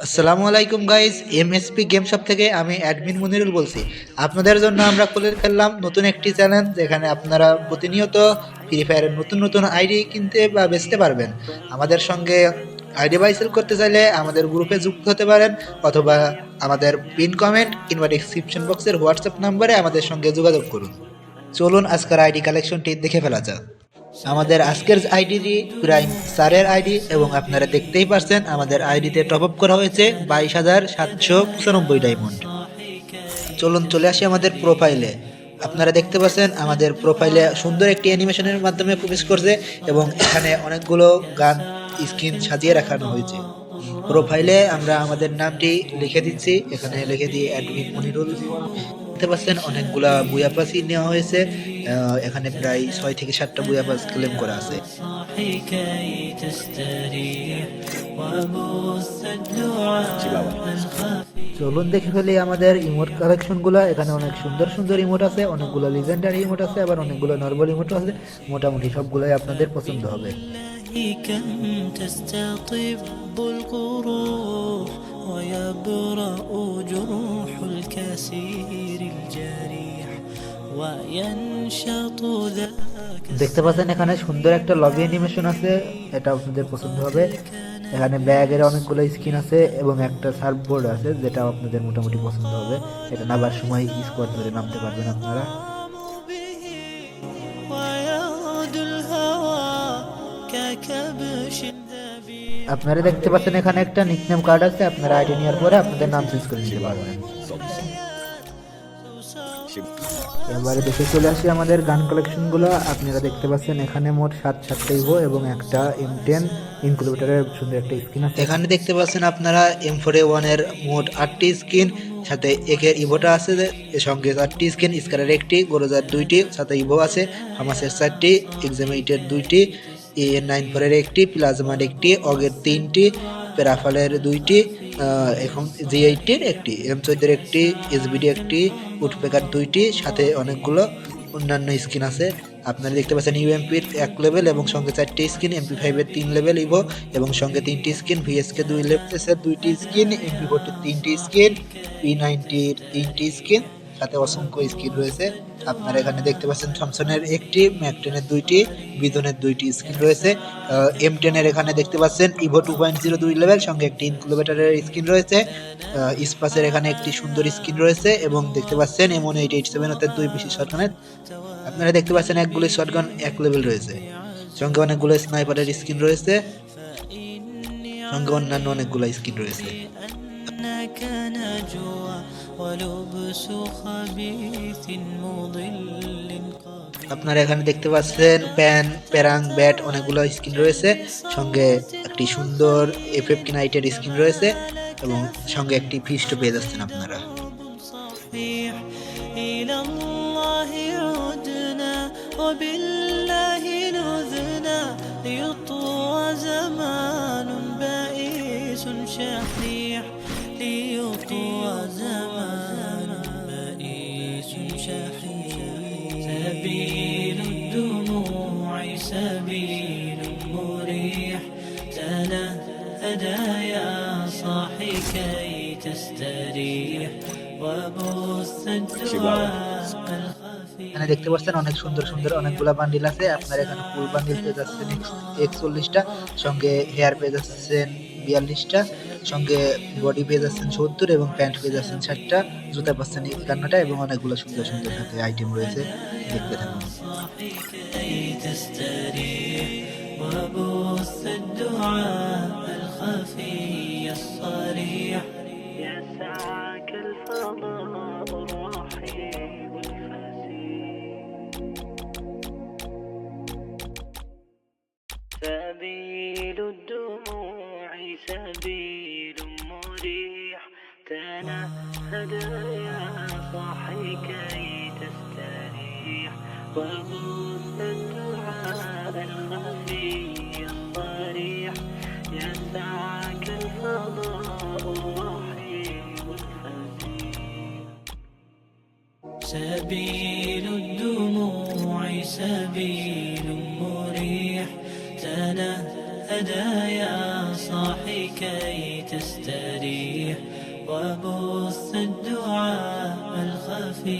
আসসালামু আলাইকুম guys, MSP game shop থেকে আমি অ্যাডমিন মুনিরুল বলছি। আপনাদের জন্য আমরা খুলে ফেললাম নতুন একটি চ্যালেঞ্জ, যেখানে আপনারা প্রতিনিয়ত ফ্রি ফায়ারের নতুন নতুন আইডি কিনতে বা বেচতে পারবেন। আমাদের সঙ্গে আইডি বাই সেল করতে চাইলে আমাদের গ্রুপে যুক্ত হতে পারেন, অথবা আমাদের পিন কমেন্ট কিংবা ডিসক্রিপশন বক্সের হোয়াটসঅ্যাপ নাম্বারে আমাদের সঙ্গে যোগাযোগ করুন। চলুন আজকের আইডি কালেকশনটি দেখে ফেলা যাক। আমাদের আজকের আইডিটি প্রাইম স্যারের আইডি, এবং আপনারা দেখতেই পাচ্ছেন আমাদের আইডিতে টপ আপ করা হয়েছে 22,795 ডায়মন্ড। চলুন চলে আসি আমাদের প্রোফাইলে। আপনারা দেখতে পাচ্ছেন আমাদের প্রোফাইলে সুন্দর একটি অ্যানিমেশনের মাধ্যমে প্রবেশ করছে, এবং এখানে অনেকগুলো গান স্ক্রিন সাজিয়ে রাখানো হয়েছে। প্রোফাইলে আমরা আমাদের নামটি লিখে দিচ্ছি, এখানে লিখে দিয়ে অ্যাডমিন মনিরুল। দেখতে পাচ্ছেন অনেকগুলা বুয়াপাসি নেওয়া হয়েছে, এখানে প্রায় 6 থেকে 7টা বুয়াপাস ক্লেম করা আছে। চলুন দেখে ফেলি আমাদের ইমোট কালেকশনগুলো। এখানে অনেক সুন্দর সুন্দর ইমোট আছে, অনেকগুলো লিজেন্ডারি ইমোট আছে, আবার অনেকগুলো নরমাল ইমোট আছে। মোটামুটি সবগুলোই আপনাদের পছন্দ হবে। দেখতে পাচ্ছেন এখানে সুন্দর একটা লবি অ্যানিমেশন আছে, এটা আপনাদের পছন্দ হবে। এখানে ব্যাগের অনেকগুলো স্কিন আছে এবং একটা সার্ফবোর্ড আছে, যেটা আপনাদের মোটামুটি পছন্দ হবে। এটা নামার সময় স্কোয়াড ধরে নামতে পারবেন আপনারা। আপনারা দেখতে পাচ্ছেন এখানে একটা নিকনেম কার্ড আছে, আপনারা আইডি নেওয়ার পরে আপনাদের নাম চেঞ্জ করে নিতে পারবেন। এবারে দেখে চলে আসি আমাদের গান কালেকশনগুলো। আপনারা দেখতে পাচ্ছেন এখানে মোট 7টা ইভো এবং একটা M10 ইনকিউবেটরের সুন্দর একটা স্কিন আছে। এখানে দেখতে পাচ্ছেন আপনারা M4A1 এর মোট 8টি স্কিন, সাথে একের ইভোটা আছে, এর সঙ্গে 4টি স্কিন, স্কারের একটি, গোরোজার 2টি, সাথে ইভো আছে, হামাসের 4টি, এক্সামেইটের 2টি, AN94 এর একটি, প্লাজমার একটি, অগের 3টি, প্যারাফালের 2টি, এখন G80 একটি, M14 একটি, SBD একটি, উডপেকার 2টি, সাথে অনেকগুলো অন্যান্য স্কিন আছে। আপনারা দেখতে পাচ্ছেন UMP-র 1 লেভেল এবং সঙ্গে 4টি স্কিন, MP5 এর 3 লেভেল ইভো এবং সঙ্গে 3টি স্কিন, VSK 2 লেভেলের 2টি স্কিন, MP40 এর 3টি স্কিন, P90-র 3টি স্কিন, সাথে অসংখ্য স্কিন রয়েছে। আপনারা এখানে দেখতে পাচ্ছেন থমসনের একটি, ম্যাকটেনের 2টি, বিজনের 2টি স্কিন রয়েছে। M10 এর এখানে দেখতে পাচ্ছেন ইভো 2.0 2 লেভেল, সঙ্গে একটি ইনকিউবেটরের স্কিন রয়েছে। স্পাসের এখানে একটি সুন্দর স্কিন রয়েছে, এবং দেখতে পাচ্ছেন M1887 অর্থাৎ 2 পিসি শটগানের। আপনারা দেখতে পাচ্ছেন একগুলো শটগান 1 লেভেল রয়েছে, সঙ্গে অনেকগুলো স্নাইপারের স্কিন রয়েছে, সঙ্গে অন্যান্য অনেকগুলো স্কিন রয়েছে। আপনারা এখানে দেখতে পাচ্ছেন প্যারাং, ব্যাট, অনেকগুলো স্কিন রয়েছে, সঙ্গে একটি সুন্দর FFK নাইটের স্কিন রয়েছে, এবং সঙ্গে একটি ফিস্ট পেয়ে যাচ্ছেন আপনারা। سبيل الدموع سبيل مريح تنهدى يا صاحي كي تستريح وبث الدعاء الخفي। এখানে দেখতে পাচ্ছেন অনেক সুন্দর সুন্দর অনেকগুলো বান্ডিল আছে। আপনারা এখানে ফুল বান্ডিল পেয়ে যাচ্ছেন 41টা, সঙ্গে হেয়ার পেয়ে যাচ্ছেন 42টা, সঙ্গে বডি পেয়ে যাচ্ছেন 70, এবং প্যান্ট পেয়ে যাচ্ছেন 60টা, জুতা পাচ্ছেন 51টা, এবং অনেকগুলো সুন্দর সুন্দর সাথে আইটেম রয়েছে, দেখতে থাকুন। وبث الدعاء الخفي الصريح يسعك الفضاء الرحيم الفسيح. سبيل الدموع سبيل مريح تنهدى يا صاحي كي تستريح وبث الدعاء الخفي الصريح يسعك الفضاء الرحيم الفسيح. سبيل الدموع سبيل مريح تنهدى يا صاحي كي تستريح وبث الدعاء